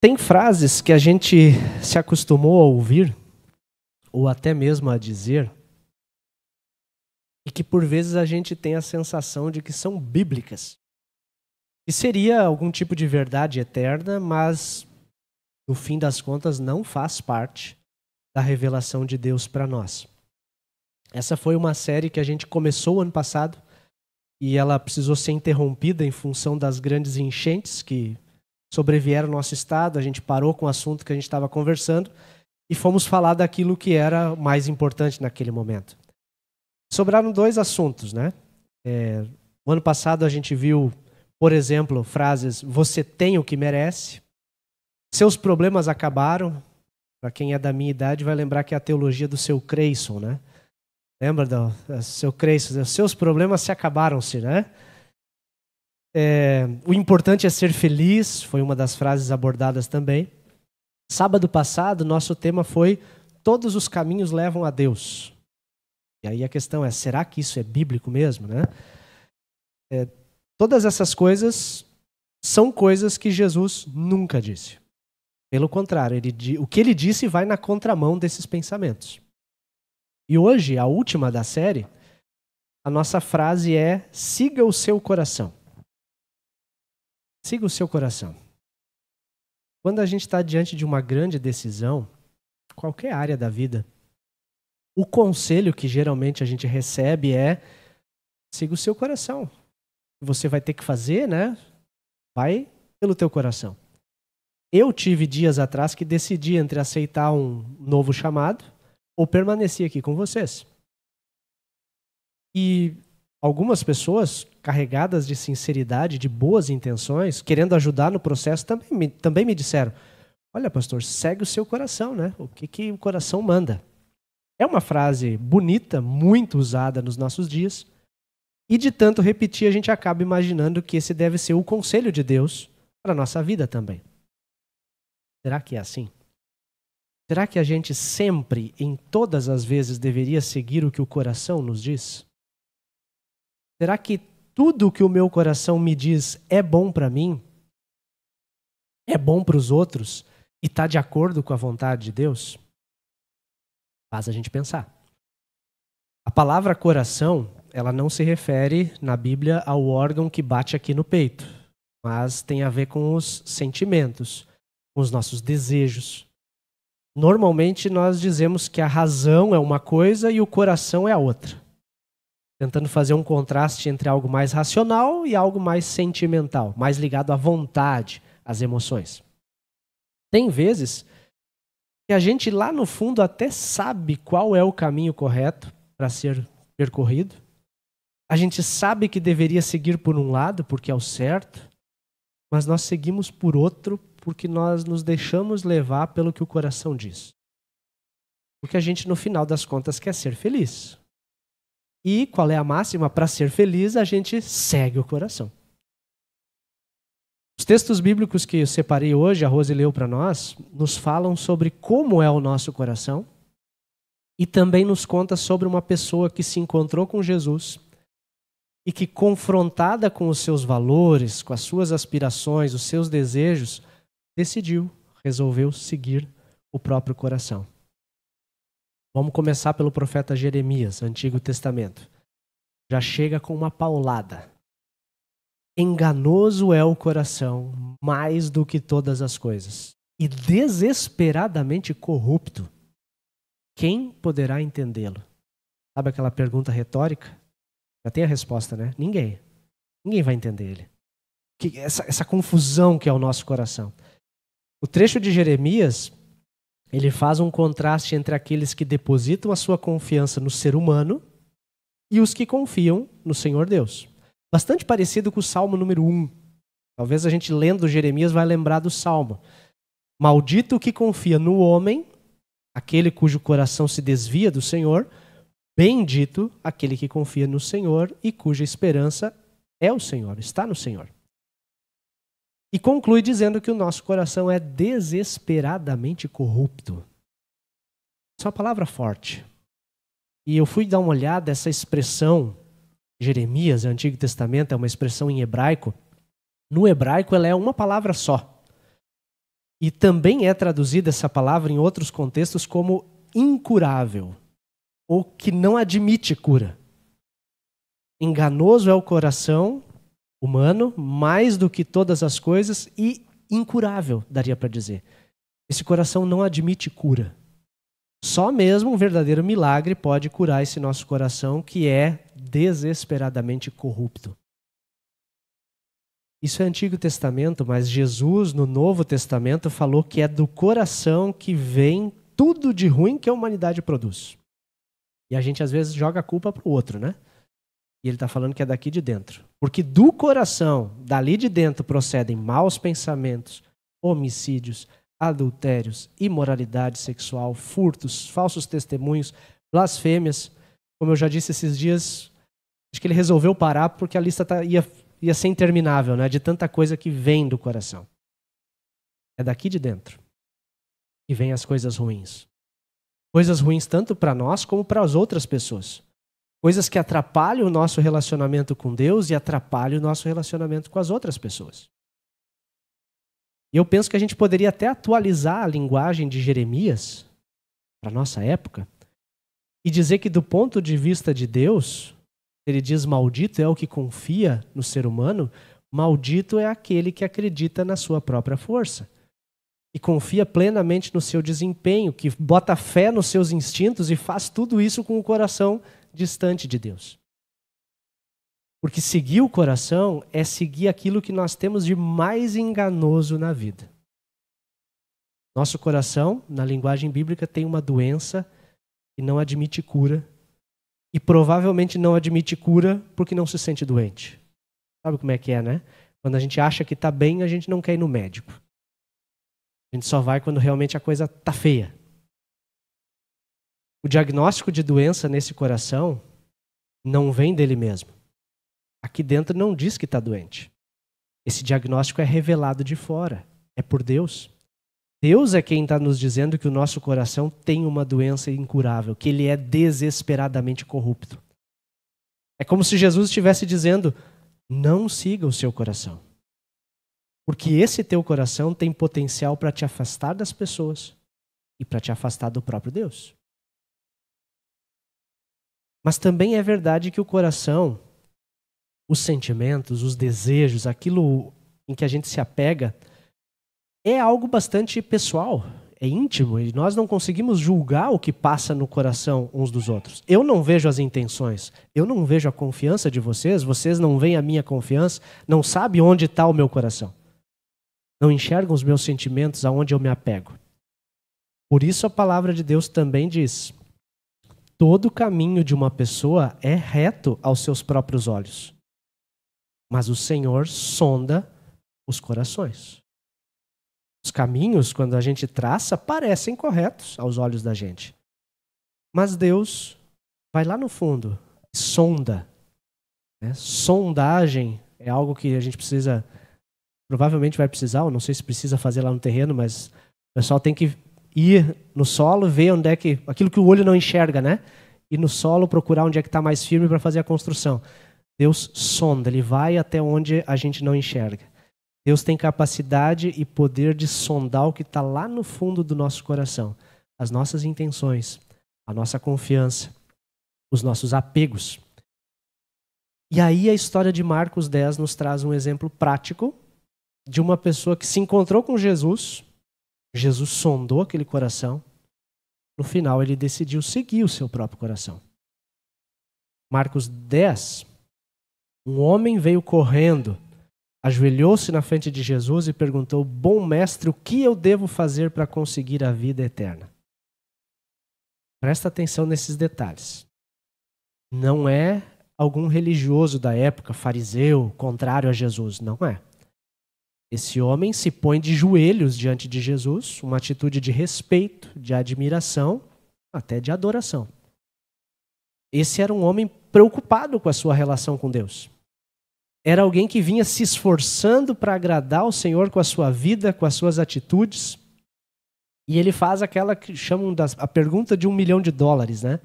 Tem frases que a gente se acostumou a ouvir, ou até mesmo a dizer, e que por vezes a gente tem a sensação de que são bíblicas. E seria algum tipo de verdade eterna, mas no fim das contas não faz parte da revelação de Deus para nós. Essa foi uma série que a gente começou ano passado e ela precisou ser interrompida em função das grandes enchentes que sobrevieram ao nosso estado. A gente parou com o assunto que a gente estava conversando e fomos falar daquilo que era mais importante naquele momento. Sobraram dois assuntos, né? O ano passado a gente viu, por exemplo, frases: você tem o que merece, seus problemas acabaram. Para quem é da minha idade vai lembrar que é a teologia do seu Creyson, né? Lembra do seu Creyson? Seus problemas se acabaram-se, né? O importante é ser feliz, foi uma das frases abordadas também. Sábado passado, nosso tema foi: todos os caminhos levam a Deus. E aí a questão é, será que isso é bíblico mesmo, né? Todas essas coisas são coisas que Jesus nunca disse. Pelo contrário, o que ele disse vai na contramão desses pensamentos. E hoje, a última da série, a nossa frase é: siga o seu coração. Siga o seu coração. Quando a gente está diante de uma grande decisão, qualquer área da vida, o conselho que geralmente a gente recebe é: siga o seu coração. Você vai ter que fazer, né? Vai pelo teu coração. Eu tive dias atrás que decidi entre aceitar um novo chamado ou permanecer aqui com vocês. E algumas pessoas, carregadas de sinceridade, de boas intenções, querendo ajudar no processo, também me disseram: olha, pastor, segue o seu coração, né? O que o coração manda. É uma frase bonita, muito usada nos nossos dias, e de tanto repetir a gente acaba imaginando que esse deve ser o conselho de Deus para a nossa vida também. Será que é assim? Será que a gente sempre, em todas as vezes, deveria seguir o que o coração nos diz? Será que tudo o que o meu coração me diz é bom para mim? É bom para os outros? E está de acordo com a vontade de Deus? Faz a gente pensar. A palavra coração, ela não se refere na Bíblia ao órgão que bate aqui no peito, mas tem a ver com os sentimentos, com os nossos desejos. Normalmente nós dizemos que a razão é uma coisa e o coração é a outra, tentando fazer um contraste entre algo mais racional e algo mais sentimental, mais ligado à vontade, às emoções. Tem vezes que a gente lá no fundo até sabe qual é o caminho correto para ser percorrido. A gente sabe que deveria seguir por um lado porque é o certo, mas nós seguimos por outro porque nós nos deixamos levar pelo que o coração diz. Porque a gente, no final das contas, quer ser feliz. E qual é a máxima? Para ser feliz, a gente segue o coração. Os textos bíblicos que eu separei hoje, a Rose leu para nós, nos falam sobre como é o nosso coração e também nos conta sobre uma pessoa que se encontrou com Jesus e que, confrontada com os seus valores, com as suas aspirações, os seus desejos, resolveu seguir o próprio coração. Vamos começar pelo profeta Jeremias, Antigo Testamento. Já chega com uma paulada. Enganoso é o coração mais do que todas as coisas, e desesperadamente corrupto. Quem poderá entendê-lo? Sabe aquela pergunta retórica? Já tem a resposta, né? Ninguém. Ninguém vai entender ele. Essa confusão que é o nosso coração. O trecho de Jeremias, ele faz um contraste entre aqueles que depositam a sua confiança no ser humano e os que confiam no Senhor Deus. Bastante parecido com o Salmo número 1. Talvez a gente lendo Jeremias vai lembrar do Salmo. Maldito o que confia no homem, aquele cujo coração se desvia do Senhor. Bendito aquele que confia no Senhor e cuja esperança é o Senhor, está no Senhor. E conclui dizendo que o nosso coração é desesperadamente corrupto. Isso é uma palavra forte. E eu fui dar uma olhada, essa expressão, Jeremias, no Antigo Testamento, é uma expressão em hebraico. No hebraico ela é uma palavra só. E também é traduzida essa palavra em outros contextos como incurável, ou que não admite cura. Enganoso é o coração humano, mais do que todas as coisas, e incurável, daria para dizer. Esse coração não admite cura. Só mesmo um verdadeiro milagre pode curar esse nosso coração, que é desesperadamente corrupto. Isso é Antigo Testamento, mas Jesus, no Novo Testamento, falou que é do coração que vem tudo de ruim que a humanidade produz. E a gente, às vezes, joga a culpa para o outro, né? E ele está falando que é daqui de dentro. Porque do coração, dali de dentro, procedem maus pensamentos, homicídios, adultérios, imoralidade sexual, furtos, falsos testemunhos, blasfêmias. Como eu já disse esses dias, acho que ele resolveu parar porque a lista ia ser interminável, né? De tanta coisa que vem do coração. É daqui de dentro que vem as coisas ruins. Coisas ruins tanto para nós como para as outras pessoas. Coisas que atrapalham o nosso relacionamento com Deus e atrapalham o nosso relacionamento com as outras pessoas. E eu penso que a gente poderia até atualizar a linguagem de Jeremias para a nossa época e dizer que do ponto de vista de Deus, ele diz maldito é o que confia no ser humano, maldito é aquele que acredita na sua própria força. E confia plenamente no seu desempenho, que bota fé nos seus instintos e faz tudo isso com o coração distante de Deus. Porque seguir o coração é seguir aquilo que nós temos de mais enganoso na vida. Nosso coração, na linguagem bíblica, tem uma doença que não admite cura. E provavelmente não admite cura porque não se sente doente. Sabe como é que é, né? Quando a gente acha que está bem, a gente não quer ir no médico. A gente só vai quando realmente a coisa está feia. O diagnóstico de doença nesse coração não vem dele mesmo. Aqui dentro não diz que está doente. Esse diagnóstico é revelado de fora. É por Deus. Deus é quem está nos dizendo que o nosso coração tem uma doença incurável, que ele é desesperadamente corrupto. É como se Jesus estivesse dizendo, não siga o seu coração. Porque esse teu coração tem potencial para te afastar das pessoas e para te afastar do próprio Deus. Mas também é verdade que o coração, os sentimentos, os desejos, aquilo em que a gente se apega, é algo bastante pessoal, é íntimo, e nós não conseguimos julgar o que passa no coração uns dos outros. Eu não vejo as intenções, eu não vejo a confiança de vocês, vocês não veem a minha confiança, não sabem onde está o meu coração. Não enxergam os meus sentimentos, aonde eu me apego. Por isso a palavra de Deus também diz, todo caminho de uma pessoa é reto aos seus próprios olhos, mas o Senhor sonda os corações. Os caminhos, quando a gente traça, parecem corretos aos olhos da gente. Mas Deus vai lá no fundo e sonda. Né? Sondagem é algo que a gente precisa, provavelmente vai precisar, ou não sei se precisa fazer lá no terreno, mas o pessoal tem que ir no solo, ver onde é que, aquilo que o olho não enxerga, né? Ir no solo, procurar onde é que está mais firme para fazer a construção. Deus sonda, ele vai até onde a gente não enxerga. Deus tem capacidade e poder de sondar o que está lá no fundo do nosso coração. As nossas intenções, a nossa confiança, os nossos apegos. E aí a história de Marcos 10 nos traz um exemplo prático de uma pessoa que se encontrou com Jesus. Jesus sondou aquele coração. No final ele decidiu seguir o seu próprio coração. Marcos 10, um homem veio correndo, ajoelhou-se na frente de Jesus e perguntou, bom mestre, o que eu devo fazer para conseguir a vida eterna? Presta atenção nesses detalhes. Não é algum religioso da época, fariseu, contrário a Jesus, não é. Esse homem se põe de joelhos diante de Jesus, uma atitude de respeito, de admiração, até de adoração. Esse era um homem preocupado com a sua relação com Deus. Era alguém que vinha se esforçando para agradar o Senhor com a sua vida, com as suas atitudes. E ele faz aquela que chamam a pergunta de $1 milhão, né?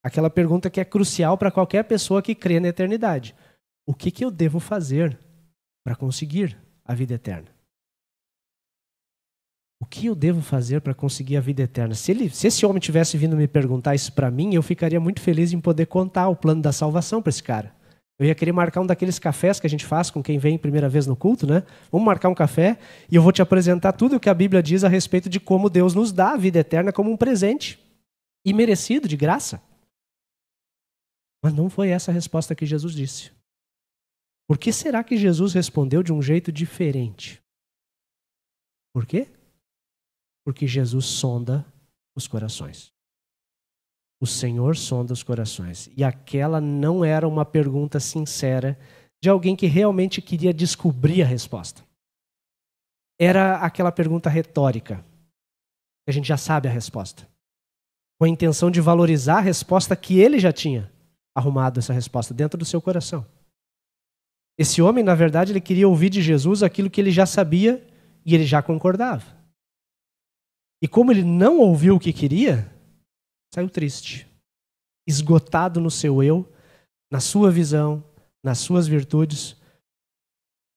Aquela pergunta que é crucial para qualquer pessoa que crê na eternidade. O que eu devo fazer para conseguir a vida eterna? O que eu devo fazer para conseguir a vida eterna? Se esse homem tivesse vindo me perguntar isso para mim, eu ficaria muito feliz em poder contar o plano da salvação para esse cara. Eu ia querer marcar um daqueles cafés que a gente faz com quem vem primeira vez no culto, né? Vamos marcar um café e eu vou te apresentar tudo o que a Bíblia diz a respeito de como Deus nos dá a vida eterna como um presente imerecido, de graça. Mas não foi essa a resposta que Jesus disse. Por que será que Jesus respondeu de um jeito diferente? Por quê? Porque Jesus sonda os corações. O Senhor sonda os corações. E aquela não era uma pergunta sincera de alguém que realmente queria descobrir a resposta. Era aquela pergunta retórica. A gente já sabe a resposta. Com a intenção de valorizar a resposta que ele já tinha arrumado essa resposta dentro do seu coração. Esse homem, na verdade, ele queria ouvir de Jesus aquilo que ele já sabia e ele já concordava. E como ele não ouviu o que queria, saiu triste, esgotado no seu eu, na sua visão, nas suas virtudes,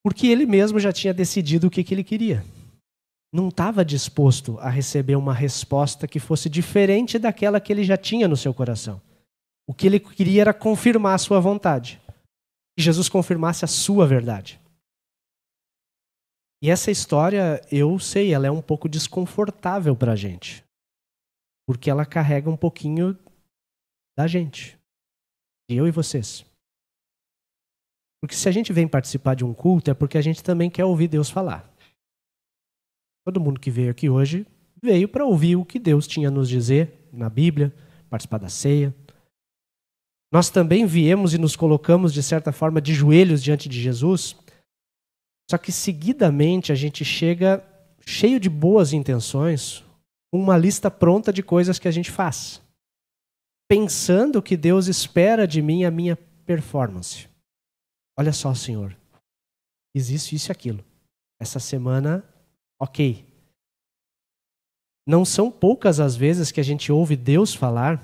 porque ele mesmo já tinha decidido o que ele queria. Não estava disposto a receber uma resposta que fosse diferente daquela que ele já tinha no seu coração. O que ele queria era confirmar a sua vontade. Que Jesus confirmasse a sua verdade. E essa história, eu sei, ela é um pouco desconfortável para a gente. Porque ela carrega um pouquinho da gente. De eu e vocês. Porque se a gente vem participar de um culto, é porque a gente também quer ouvir Deus falar. Todo mundo que veio aqui hoje veio para ouvir o que Deus tinha a nos dizer na Bíblia, participar da ceia. Nós também viemos e nos colocamos, de certa forma, de joelhos diante de Jesus. Só que, seguidamente, a gente chega cheio de boas intenções, com uma lista pronta de coisas que a gente faz. Pensando que Deus espera de mim a minha performance. Olha só, Senhor, existe isso e aquilo. Essa semana, ok. Não são poucas as vezes que a gente ouve Deus falar,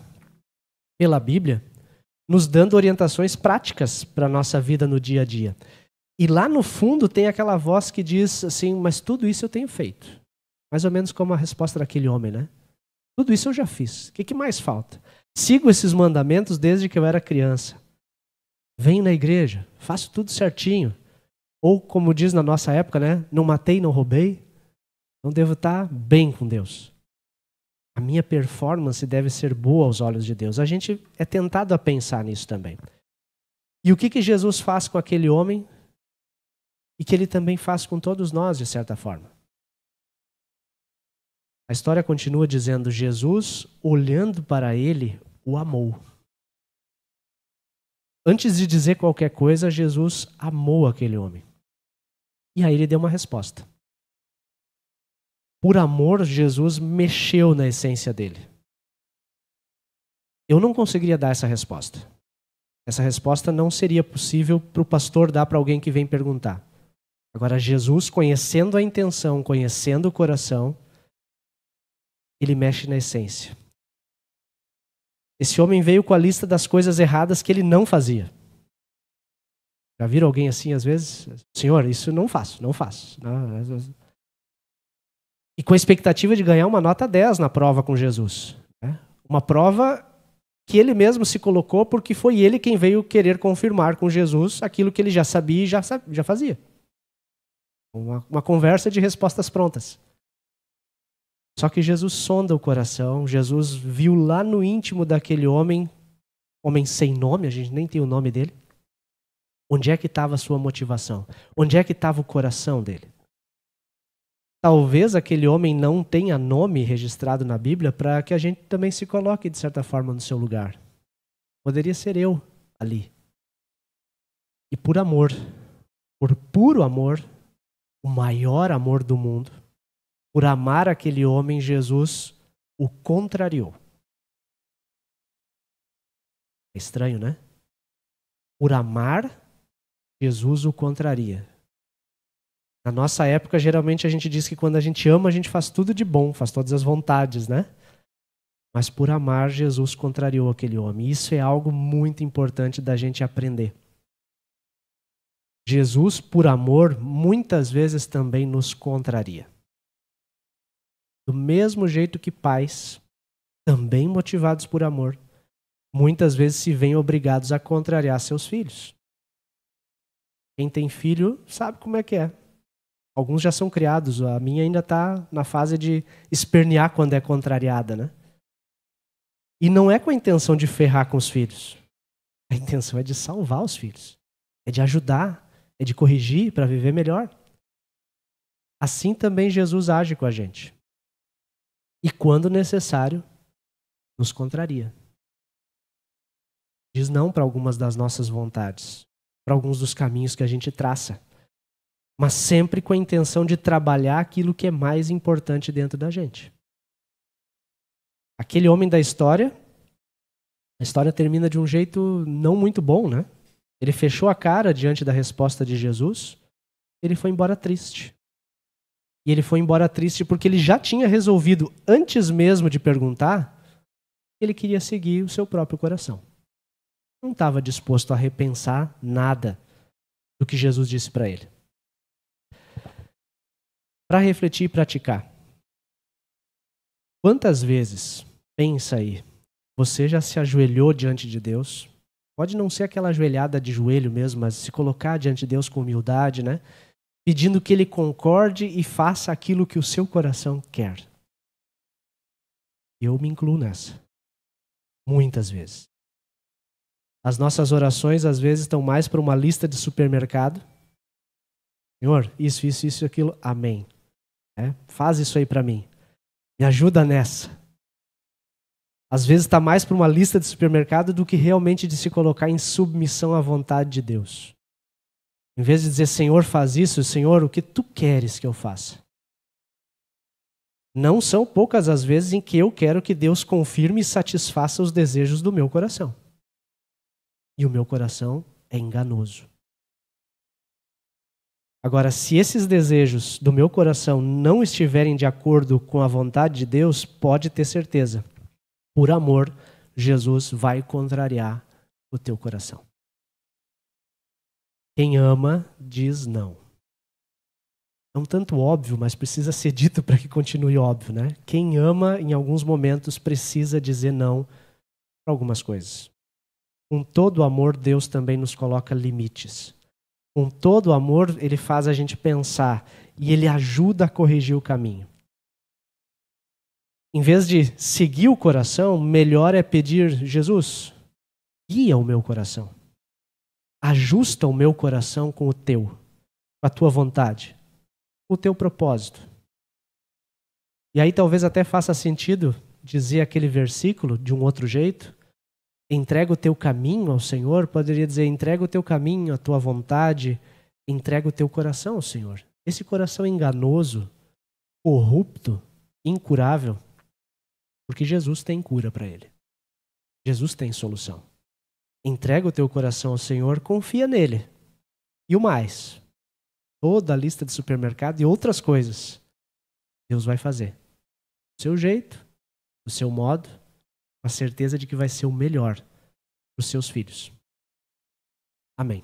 pela Bíblia, nos dando orientações práticas para a nossa vida no dia a dia. E lá no fundo tem aquela voz que diz assim, mas tudo isso eu tenho feito. Mais ou menos como a resposta daquele homem, né? Tudo isso eu já fiz. O que mais falta? Sigo esses mandamentos desde que eu era criança. Venho na igreja, faço tudo certinho. Ou como diz na nossa época, né? Não matei, não roubei. Então devo estar bem com Deus. A minha performance deve ser boa aos olhos de Deus. A gente é tentado a pensar nisso também. E o que Jesus faz com aquele homem e que ele também faz com todos nós, de certa forma? A história continua dizendo, Jesus, olhando para ele, o amou. Antes de dizer qualquer coisa, Jesus amou aquele homem. E aí ele deu uma resposta. Por amor, Jesus mexeu na essência dele. Eu não conseguiria dar essa resposta. Essa resposta não seria possível para o pastor dar para alguém que vem perguntar. Agora, Jesus, conhecendo a intenção, conhecendo o coração, ele mexe na essência. Esse homem veio com a lista das coisas erradas que ele não fazia. Já viram alguém assim às vezes? Senhor, isso não faço, não faço. E com a expectativa de ganhar uma nota 10 na prova com Jesus. Uma prova que ele mesmo se colocou porque foi ele quem veio querer confirmar com Jesus aquilo que ele já sabia e já fazia. Uma conversa de respostas prontas. Só que Jesus sonda o coração, Jesus viu lá no íntimo daquele homem sem nome, a gente nem tem o nome dele. Onde é que estava a sua motivação? Onde é que estava o coração dele? Talvez aquele homem não tenha nome registrado na Bíblia para que a gente também se coloque, de certa forma, no seu lugar. Poderia ser eu ali. E por amor, por puro amor, o maior amor do mundo, por amar aquele homem, Jesus o contrariou. É estranho, né? Por amar, Jesus o contraria. Na nossa época, geralmente a gente diz que quando a gente ama, a gente faz tudo de bom, faz todas as vontades, né? Mas por amar, Jesus contrariou aquele homem. Isso é algo muito importante da gente aprender. Jesus, por amor, muitas vezes também nos contraria. Do mesmo jeito que pais, também motivados por amor, muitas vezes se veem obrigados a contrariar seus filhos. Quem tem filho sabe como é que é. Alguns já são criados, a minha ainda está na fase de espernear quando é contrariada, né? E não é com a intenção de ferrar com os filhos. A intenção é de salvar os filhos. É de ajudar, é de corrigir para viver melhor. Assim também Jesus age com a gente. E quando necessário, nos contraria. Diz não para algumas das nossas vontades, para alguns dos caminhos que a gente traça. Mas sempre com a intenção de trabalhar aquilo que é mais importante dentro da gente. Aquele homem da história, a história termina de um jeito não muito bom, né? Ele fechou a cara diante da resposta de Jesus, ele foi embora triste. E ele foi embora triste porque ele já tinha resolvido, antes mesmo de perguntar, que ele queria seguir o seu próprio coração. Não estava disposto a repensar nada do que Jesus disse para ele. Para refletir e praticar. Quantas vezes, pensa aí, você já se ajoelhou diante de Deus? Pode não ser aquela ajoelhada de joelho mesmo, mas se colocar diante de Deus com humildade, né? Pedindo que Ele concorde e faça aquilo que o seu coração quer. Eu me incluo nessa. Muitas vezes. As nossas orações, às vezes, estão mais para uma lista de supermercado. Senhor, isso, aquilo. Amém. Faz isso aí para mim. Me ajuda nessa. Às vezes está mais para uma lista de supermercado do que realmente de se colocar em submissão à vontade de Deus. Em vez de dizer, Senhor, faz isso, Senhor, o que tu queres que eu faça? Não são poucas as vezes em que eu quero que Deus confirme e satisfaça os desejos do meu coração. E o meu coração é enganoso. Agora, se esses desejos do meu coração não estiverem de acordo com a vontade de Deus, pode ter certeza. Por amor, Jesus vai contrariar o teu coração. Quem ama, diz não. É um tanto óbvio, mas precisa ser dito para que continue óbvio, né? Quem ama, em alguns momentos, precisa dizer não para algumas coisas. Com todo amor, Deus também nos coloca limites. Com todo amor, Ele faz a gente pensar e Ele ajuda a corrigir o caminho. Em vez de seguir o coração, melhor é pedir, Jesus, guia o meu coração. Ajusta o meu coração com o teu, com a tua vontade, com o teu propósito. E aí talvez até faça sentido dizer aquele versículo de um outro jeito. Entrega o teu caminho ao Senhor, poderia dizer, entrega o teu caminho, a tua vontade, entrega o teu coração ao Senhor. Esse coração enganoso, corrupto, incurável, porque Jesus tem cura para ele. Jesus tem solução. Entrega o teu coração ao Senhor, confia nele. E o mais, toda a lista de supermercado e outras coisas, Deus vai fazer. Do seu jeito, do seu modo, com a certeza de que vai ser o melhor para os seus filhos. Amém.